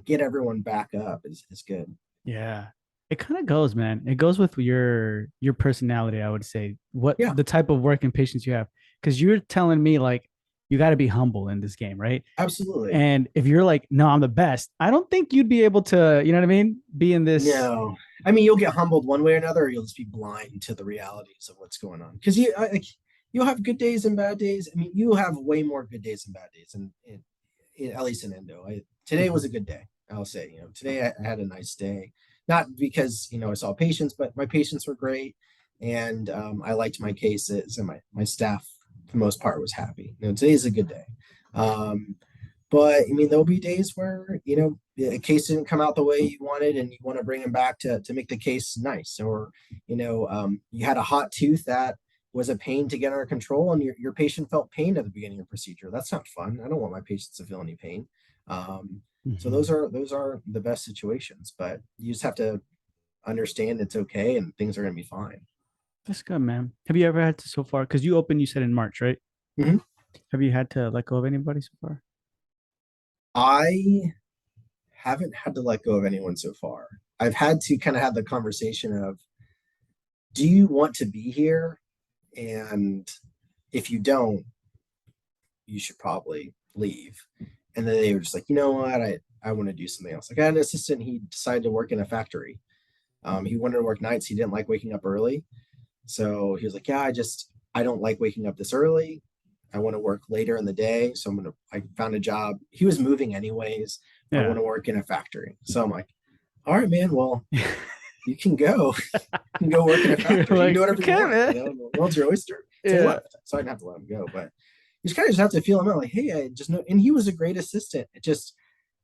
get everyone back up is good. Yeah. It kind of goes, man. It goes with your personality, I would say. What Yeah, the type of work and patience you have. Because you're telling me like you got to be humble in this game, right? absolutely. And if you're like, no, I'm the best, I don't think you'd be able to, you know what I mean? Be in this. No, I mean you'll get humbled one way or another, or you'll just be blind to the realities of what's going on. Because like, you'll have good days and bad days. I mean, you have way more good days and bad days, and at least in endo. Today was Mhm. a good day. I'll say, today I had a nice day, not because I saw patients, but my patients were great, and I liked my cases, and my staff for the most part was happy. Today's a good day. Um, but I mean, there'll be days where, a case didn't come out the way you wanted and you want to bring them back to make the case nice. Or, you had a hot tooth that was a pain to get under control and your patient felt pain at the beginning of the procedure. That's not fun. I don't want my patients to feel any pain. So those Mhm. are the best situations, but you just have to understand it's okay and things are going to be fine. That's good, man. Have you ever had to so far? Because you opened, you said in March, right? Mhm. Have you had to let go of anybody so far? I haven't had to let go of anyone so far. I've had to kind of have the conversation of, do you want to be here? And if you don't, you should probably leave. And then they were just like, you know what? I want to do something else. Like I had an assistant, he decided to work in a factory. He wanted to work nights. He didn't like waking up early. So he was like, yeah, I don't like waking up this early. I want to work later in the day. So I found a job. He was moving anyways. I Yeah. want to work in a factory. So I'm like, all right, man, well, you can go. You can go work in a You're factory. You can do like, whatever you okay, want. man. The world's your oyster. So he Yeah. left. So I didn't have to let him go. But you just kind of just have to feel him out. Like, hey, I just know. And he was a great assistant. It just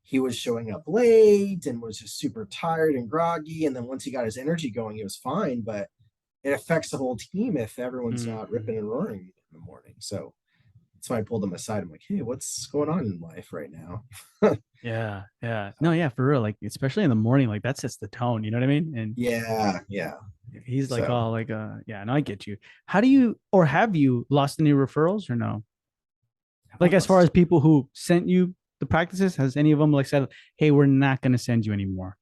he was showing up late and was just super tired and groggy. And then once he got his energy going, he was fine. But it affects the whole team if everyone's not Mhm. ripping and roaring in the morning. So that's why I pulled him aside. I'm like, hey, what's going on in life right now? Yeah. Yeah. No, yeah, for real. Like, especially in the morning, like that sets the tone. You know what I mean? And Yeah, yeah. if he's like, So oh, like, yeah, no, I get you. How do you, or have you lost any referrals or no? have I Like, as far as lost? people who sent you the practices, has any of them like said, hey, we're not going to send you anymore?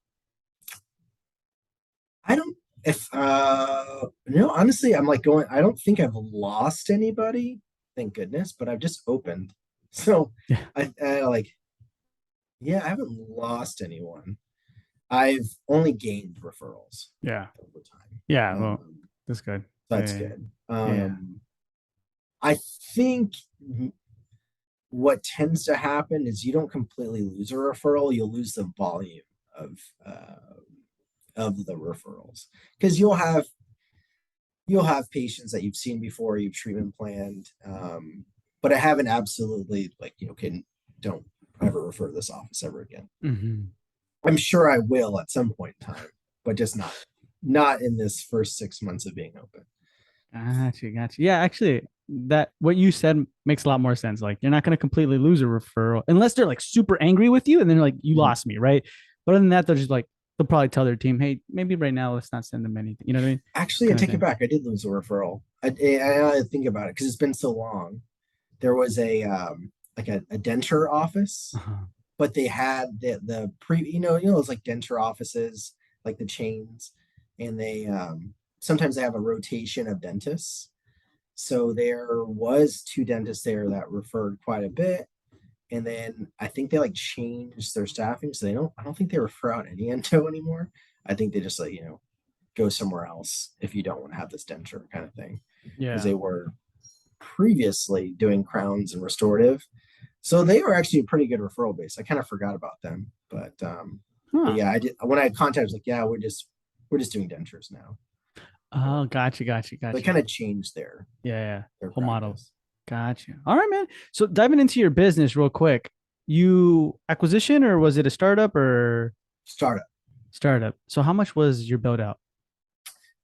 I don't. If no, honestly, I'm like going. I don't think I've lost anybody, thank goodness. But I've just opened, so Yeah. I like. Yeah, I haven't lost anyone. I've only gained referrals Yeah. over time. Yeah. Well, that's good. That's Yeah. good. Yeah. I think what tends to happen is you don't completely lose a referral, you'll lose the volume of uh, of the referrals because you'll have patients that you've seen before, you've treatment planned, but I haven't absolutely like can don't ever refer to this office ever again. Hmm. I'm sure I will at some point in time, but just not in this first 6 months of being open. Gotcha. Gotcha. Yeah. Actually, that what you said makes a lot more sense. Like, you're not going to completely lose a referral unless they're like super angry with you and then like, you Mhm. lost me. Right. But other than that, they're just like, they'll probably tell their team, hey, maybe right now, let's not send them anything. You know what I mean? Actually, I Kind of take it thing. back. I did lose a referral. I think about it because it's been so long. There was a like a denture office, Uh-huh. but they had the pre those like denture offices, like the chains, and they sometimes they have a rotation of dentists. So there was 2 dentists there that referred quite a bit, and then I think they like changed their staffing, so I don't think they refer out any endo anymore. I think they just like go somewhere else if you don't want to have this denture kind of thing, because Yeah. they were previously doing crowns and restorative, so they were actually a pretty good referral base. I kind of forgot about them, but But Huh. yeah, I did when I had contacted, I was like, yeah, we're just doing dentures now. Oh, So gotcha, gotcha, they gotcha. kind of changed Yeah, yeah. their Whole model. practice. Gotcha. All right, man. So diving into your business real quick, you acquisition or was it a startup or Startup. startup? So how much was your build out?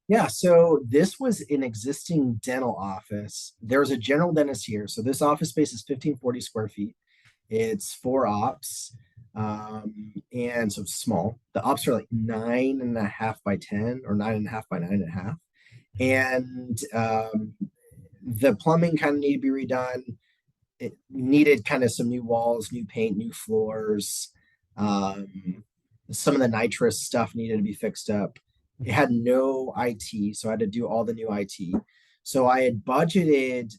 Yeah, so this was an existing dental office. There's a general dentist here. So this office space is 1540 square feet. It's four ops. And so it's small. The ops are like 9.5 by 10 or 9.5 by 9.5. And the plumbing kind of need to be redone. It needed kind of some new walls, new paint, new floors. Um, some of the nitrous stuff needed to be fixed up. It had no IT, so I had to do all the new IT. So I had budgeted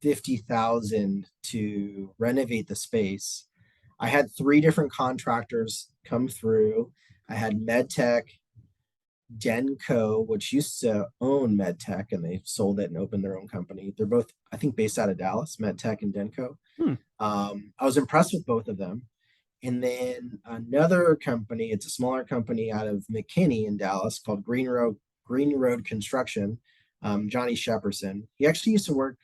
150,000 to renovate the space. I had three different contractors come through. I had MedTech, Denko, which used to own MedTech, and they sold it and opened their own company. They're both, I think, based out of Dallas, MedTech and Denko. Hmm. I was impressed with both of them. And then another company, it's a smaller company out of McKinney in Dallas called Green Road Construction. Johnny Shepperson. He actually used to work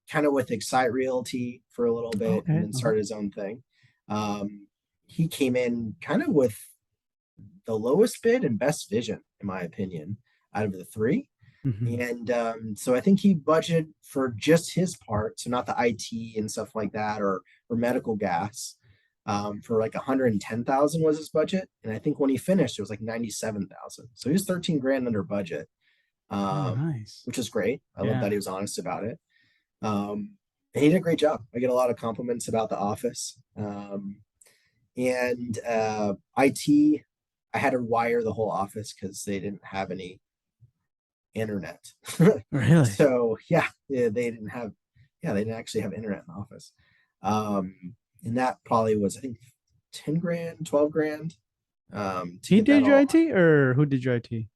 kind of with Excite Realty for a little bit and Okay. then Okay. started his own thing. He came in kind of with the lowest bid and best vision, in my opinion, out of the three. Mhm. And so I think he budgeted for just his part, so not the IT and stuff like that, or medical gas, for like 110,000 was his budget. And I think when he finished, it was like 97,000. So he was 13 grand under budget, Oh, nice. which is great. I love that Yeah. he was honest about it. And he did a great job. I get a lot of compliments about the office. And IT, I had to wire the whole office because they didn't have any internet. Really? So yeah, they didn't actually have internet in the office. And that probably was, I think, 10 grand, 12 grand, to He get that did your all. IT or who did your IT?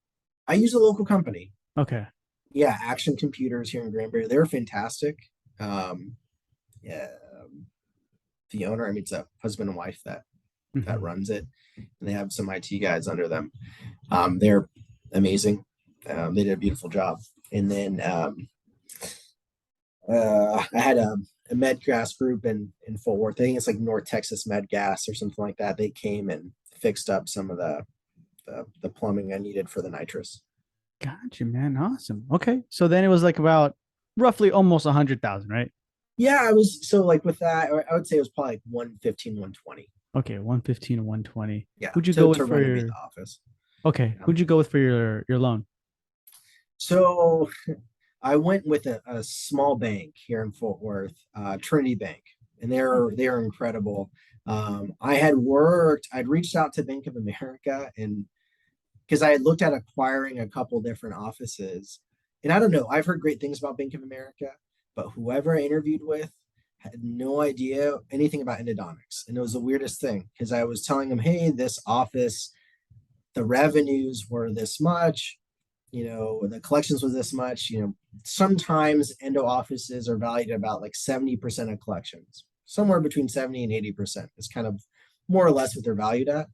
I use a local company. Okay. Yeah, Action Computers here in Granbury. They're fantastic. Um, yeah, the owner, I mean, it's a husband and wife that Mhm. runs it, and they have some IT guys under them. They're amazing. They did a beautiful job. And then I had a med gas group in Fort Worth. I think it's like North Texas Med Gas or something like that. They came and fixed up some of the plumbing I needed for the nitrous. Gotcha, man. Awesome. Okay. So then it was like about roughly almost 100,000, right? Yeah, I was so like with that, I would say it was probably like 115, 120. Okay, 115 and 120. Yeah, Who'd you go to with to for renovate the your office. okay, Yeah. who'd you go with for your loan? So I went with a small bank here in Fort Worth, Trinity Bank, and Oh. they're incredible. I'd reached out to Bank of America, and because I had looked at acquiring a couple different offices, and I don't know, I've heard great things about Bank of America, but whoever I interviewed with had no idea anything about endodontics, and it was the weirdest thing because I was telling them, hey, this office, the revenues were this much, the collections was this much. Sometimes endo offices are valued at about like 70% of collections, somewhere between 70 and 80% is kind of more or less what they're valued at.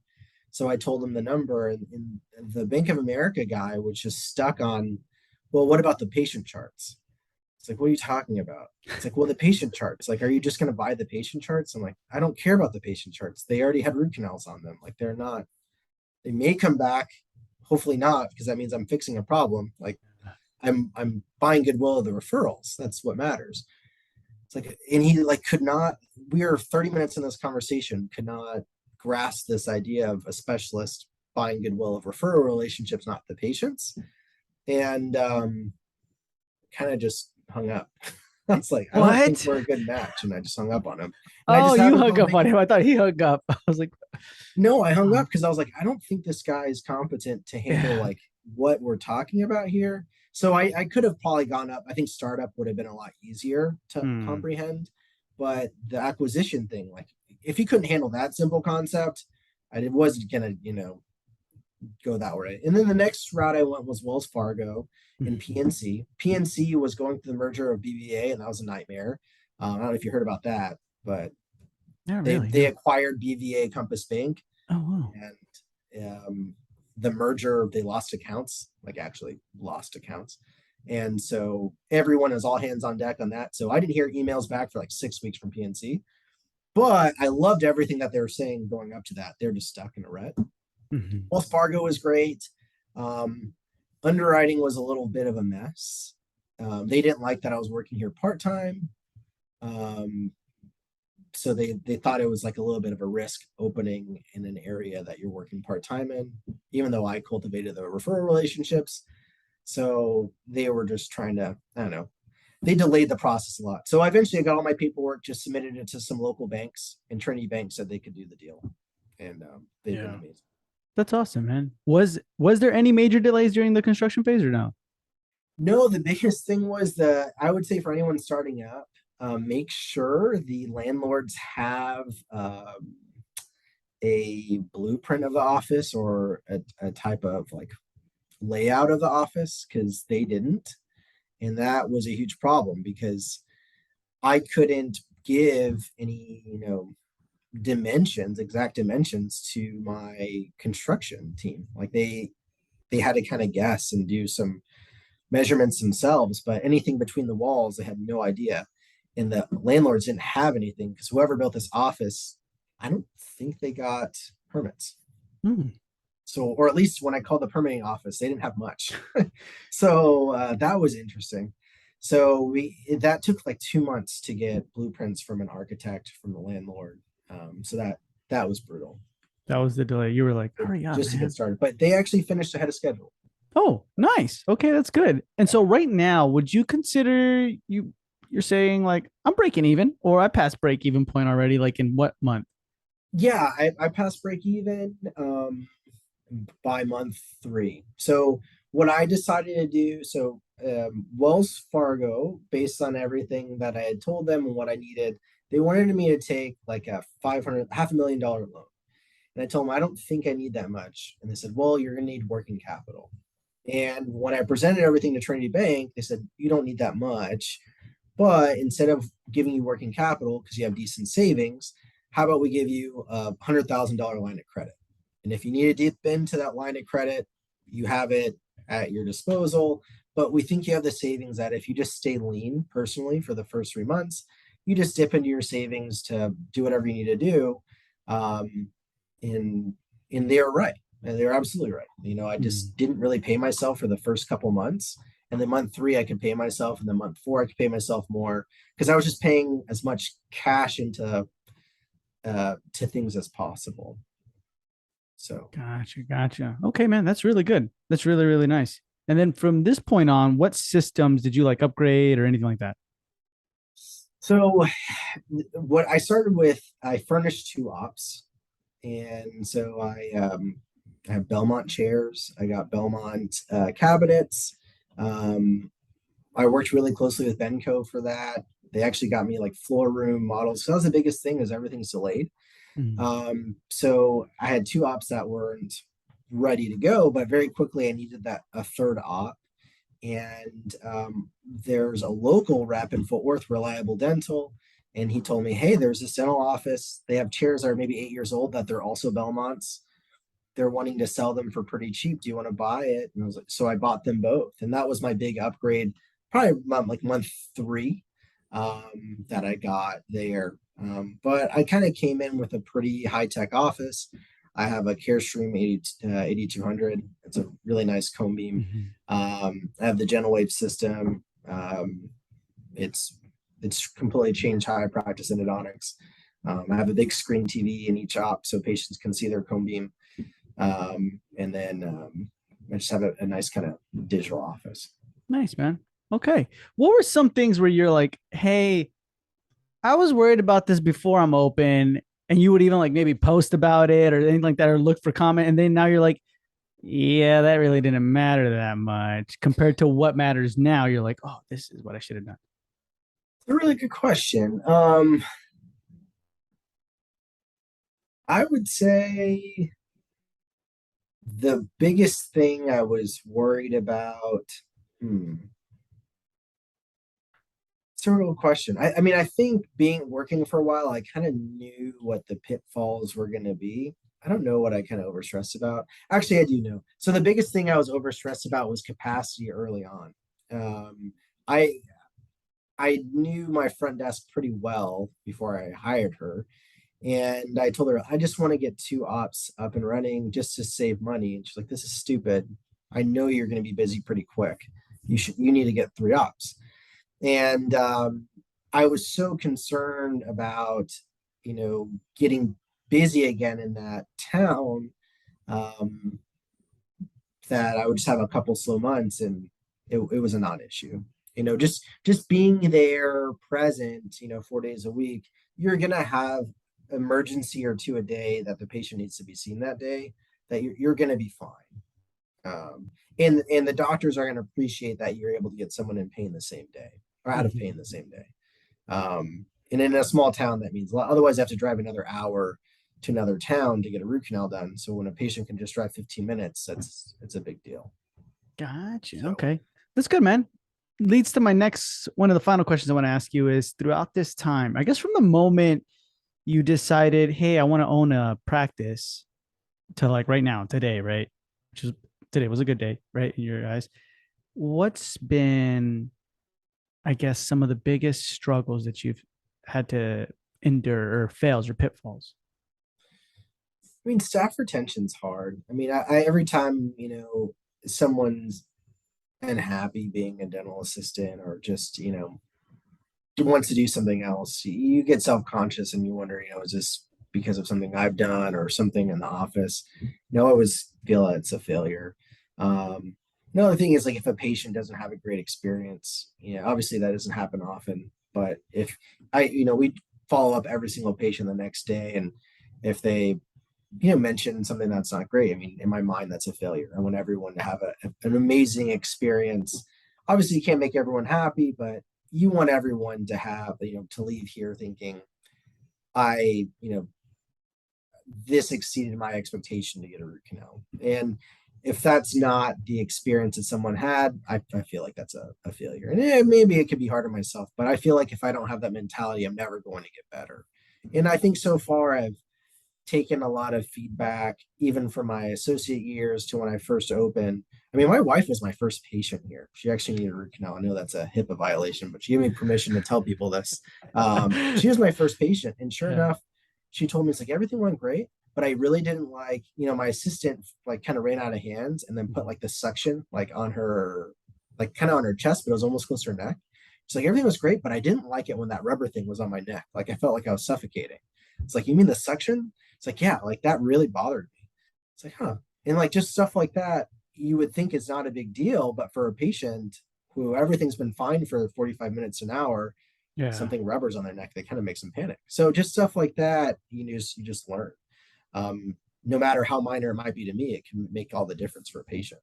So I told them the number, and the Bank of America guy was just stuck on, well, what about the patient charts? It's like, what are you talking about? It's like, well, the patient charts, like, are you just going to buy the patient charts? I'm like, I don't care about the patient charts. They already had root canals on them. Like, they may come back, hopefully not, because that means I'm fixing a problem. Like, I'm buying goodwill of the referrals. That's what matters. It's like, and he like could not. We are 30 minutes in this conversation, could not grasp this idea of a specialist buying goodwill of referral relationships, not the patients, and kind of just hung up. I was like, I don't think What? we're a good match, and I just hung up on him. And I Oh, just you haven't hung called up Bank on of. him. I thought he hung up. I was like, No, I hung oh, up because I was like, I don't think this guy is competent to handle yeah. like what we're talking about here. So I could have probably gone up. I think startup would have been a lot easier to Hmm. comprehend, but the acquisition thing, like if he couldn't handle that simple concept, I wasn't gonna, go that way. And then the next route I went was Wells Fargo and Mhm. PNC. PNC was going through the merger of BBA, and that was a nightmare. I don't know if you heard about that, but Yeah, They really. they Yeah. acquired BVA Compass Bank, Oh, wow. and the merger, they lost accounts, like actually lost accounts. And so everyone is all hands on deck on that. So I didn't hear emails back for like 6 weeks from PNC, but I loved everything that they were saying going up to that. They're just stuck in a rut. Hmm. Wells Fargo was great. Um, Underwriting was a little bit of a mess. They didn't like that I was working here part time. Um, so they thought it was like a little bit of a risk opening in an area that you're working part time in, even though I cultivated the referral relationships. So they were just trying to, I don't know, they delayed the process a lot. So I eventually got all my paperwork, just submitted it to some local banks, and Trinity Bank said they could do the deal, and they've been Yeah. amazing. That's awesome, man. Was there any major delays during the construction phase or no? No, the biggest thing was the, I would say for anyone starting up, make sure the landlords have a blueprint of the office or a type of like layout of the office because they didn't. And that was a huge problem because I couldn't give any, dimensions, exact dimensions to my construction team. Like they had to kind of guess and do some measurements themselves, but anything between the walls, they had no idea. And the landlords didn't have anything because whoever built this office, I don't think they got permits. Hmm. So, or at least when I called the permitting office, they didn't have much. So that was interesting. So that took like 2 months to get blueprints from an architect from the landlord. So that was brutal That was the delay. You were like, hurry up, just to get man. started. But they actually finished ahead of schedule. Oh, nice. Okay, that's good. And so right now, would you consider you're saying like I'm breaking even or I passed break even point already, like in what month? Yeah, I passed break even by month 3. So what I decided to do, so Wells Fargo, based on everything that I had told them and what I needed, they wanted me to take like a 500, $500,000 loan. And I told them, I don't think I need that much. And they said, well, you're going to need working capital. And when I presented everything to Trinity Bank, they said, you don't need that much. But instead of giving you working capital because you have decent savings, how about we give you a $100,000 line of credit? And if you need to dip into that line of credit, you have it at your disposal. But we think you have the savings that if you just stay lean personally for the first 3 months, you just dip into your savings to do whatever you need to do. Um, and and they're right. And they're absolutely right. I Hmm. just didn't really pay myself for the first couple months. And then month 3, I could pay myself. And then month 4, I could pay myself more because I was just paying as much cash into to things as possible. So Gotcha, gotcha. Okay, man, that's really good. That's really, really nice. And then from this point on, what systems did you like upgrade or anything like that? so what I started with, I furnished 2 ops, and so I have Belmont chairs. I got Belmont cabinets. Um, I worked really closely with Benco for that. They actually got me like floor room models. So that was the biggest thing is everything's delayed. Hmm. So I had 2 ops that weren't ready to go, but very quickly I needed that a third op. And there's a local rep in Fort Worth, Reliable Dental, and he told me, "Hey, there's this dental office. They have chairs that are maybe 8 years old that they're also Belmonts. They're wanting to sell them for pretty cheap. Do you want to buy it?" And I was like, so I bought them both, and that was my big upgrade, probably like month 3 that I got there. But I kind of came in with a pretty high tech office. I have a CareStream 8200. It's a really nice cone beam. Hmm. I have the GentleWave system. It's it's completely changed how I practice endodontics. I have a big screen TV in each op so patients can see their cone beam. And then I just have a nice kind of digital office. Nice, man. Okay. What were some things where you're like, hey, I was worried about this before I'm open, and you would even like maybe post about it or anything like that or look for comment, and then now you're like, yeah, that really didn't matter that much compared to what matters now. You're like, oh, this is what I should have done. It's a really good question. I would say the biggest thing I was worried about. Hmm. It's a real question. I mean, I think being working for a while, I kind of knew what the pitfalls were going to be. I don't know what I kind of overstressed about. Actually, I do know. So the biggest thing I was overstressed about was capacity early on. Um, I I knew my front desk pretty well before I hired her, and I told her I just want to get two ops up and running just to save money. And she's like, "This is stupid. I know you're going to be busy pretty quick. You need to get three ops." And I was so concerned about, getting busy again in that town, um, that I would just have a couple slow months, and it was a non-issue. Just being there, present, 4 days a week, you're gonna have emergency or two a day that the patient needs to be seen that day. That you're gonna be fine. And the doctors are gonna appreciate that you're able to get someone in pain the same day or out of pain the same day. And in a small town, that means a lot. Otherwise, I have to drive another hour to another town to get a root canal done. So when a patient can just drive 15 minutes, it's a big deal. Gotcha. So Okay. That's good, man. Leads to my next one of the final questions I want to ask you is throughout this time, I guess from the moment you decided, hey, I want to own a practice to like right now, today, right? Which is today was a good day, right? In your eyes. What's been, I guess, some of the biggest struggles that you've had to endure or fails or pitfalls? I mean, staff retention's hard. I mean, I every time someone's unhappy being a dental assistant or just wants to do something else, you get self-conscious and you wonder, is this because of something I've done or something in the office? I always feel that it's a failure. Another thing is like if a patient doesn't have a great experience, obviously that doesn't happen often, but if we follow up every single patient the next day, and if they mention something that's not great, I mean, in my mind, that's a failure. I want everyone to have an amazing experience. Obviously, you can't make everyone happy, but you want everyone to have, to leave here thinking, I, this exceeded my expectation to get a root canal. And if that's not the experience that someone had, I feel like that's a failure. And maybe it could be hard on myself, but I feel like if I don't have that mentality, I'm never going to get better. And I think so far I've taken a lot of feedback, even from my associate years to when I first opened. I mean, my wife was my first patient here. She actually needed a root canal. I know that's a HIPAA violation, but she gave me permission to tell people this. She was my first patient, and sure Yeah. enough, she told me it's like everything went great, but I really didn't like, my assistant like kind of ran out of hands and then put like the suction like on her, like kind of on her chest, but it was almost close to her neck. It's like everything was great, but I didn't like it when that rubber thing was on my neck. Like I felt like I was suffocating. It's like, you mean the suction? It's like, yeah, like that really bothered me. It's like, huh. And like just stuff like that, you would think it's not a big deal, but for a patient who everything's been fine for 45 minutes, an hour, Yeah. something rubbers on their neck, they kind of makes them panic. So just stuff like that, you just learn. No matter how minor it might be to me, it can make all the difference for a patient.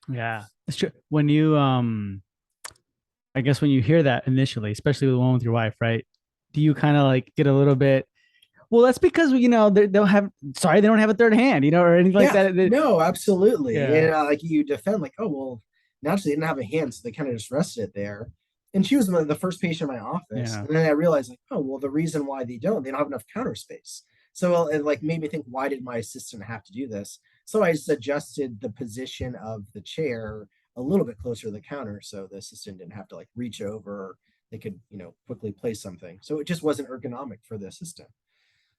Yeah. It's true. When you I guess when you hear that initially, especially with the one with your wife, right? Do you kind of like get a little bit, well, that's because they don't have, sorry, they don't have a third hand, or anything like Yeah, that. no, absolutely. Yeah. And like you defend, like, oh, well, naturally they didn't have a hand, so they kind of just rested it there. And she was the first patient in my office. Yeah. And then I realized, like, oh, well, the reason why they don't have enough counter space. So it like made me think, why did my assistant have to do this? So I just adjusted the position of the chair a little bit closer to the counter so the assistant didn't have to like reach over. They could, quickly place something. So it just wasn't ergonomic for the assistant.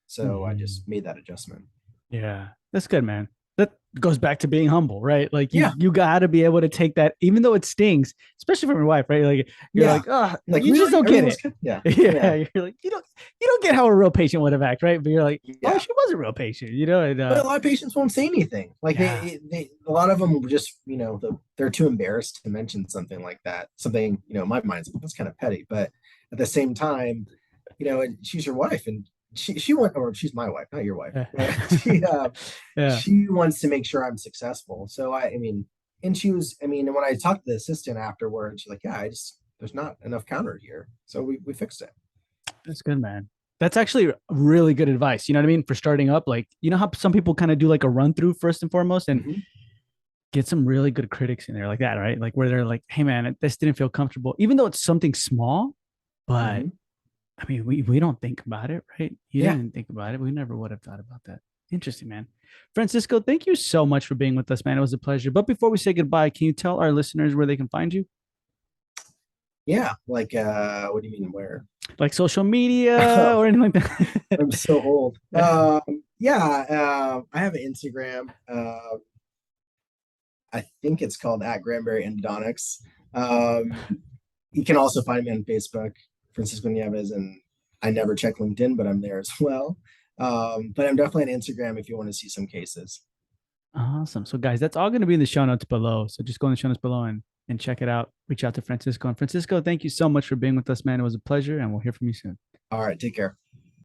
So I Mhm. just made that adjustment. Yeah. That's good, man. That goes back to being humble, right? Like you Yeah, you got to be able to take that, even though it stings, especially from your wife, right? Like you're yeah. like, oh, Like, you just really? don't get Everything was it. good? Yeah. Yeah, Yeah. you're like, you don't get how a real patient would have acted, right? But you're like, oh, Yeah. she was a real patient, and But a lot of patients won't say anything. Like yeah, a lot of them just, they're too embarrassed to mention something like that. Something, in my mind, that's kind of petty. But at the same time, and she's your wife, and she went, or she's my wife, not your wife. yeah, But yeah. she wants to make sure I'm successful. So I mean, and she was, I mean, when I talked to the assistant afterward, she's like, yeah, there's not enough counter here, so we fixed it. That's good, man. That's actually really good advice. You know what I mean? For starting up, like, how some people kind of do like a run through first and foremost and Mm-hmm. get some really good critics in there like that, right? Like where they're like, hey, man, this didn't feel comfortable. Even though it's something small, But Hmm. I mean, we don't think about it, right? You Yeah. didn't think about it. We never would have thought about that. Interesting, man. Francisco, thank you so much for being with us, man. It was a pleasure. But before we say goodbye, can you tell our listeners where they can find you? Yeah. Like, what do you mean where? Like social media Oh, or anything like I'm so old. that? Yeah. I have an Instagram. I think it's called at Granbury Endodontics. Um, you can also find me on Facebook, Francisco Nieves, and I never check LinkedIn, but I'm there as well. But I'm definitely on Instagram if you want to see some cases. Awesome. So, guys, that's all going to be in the show notes below. So just go in the show notes below and check it out. Reach out to Francisco. And Francisco, thank you so much for being with us, man. It was a pleasure, and we'll hear from you soon. All right, take care.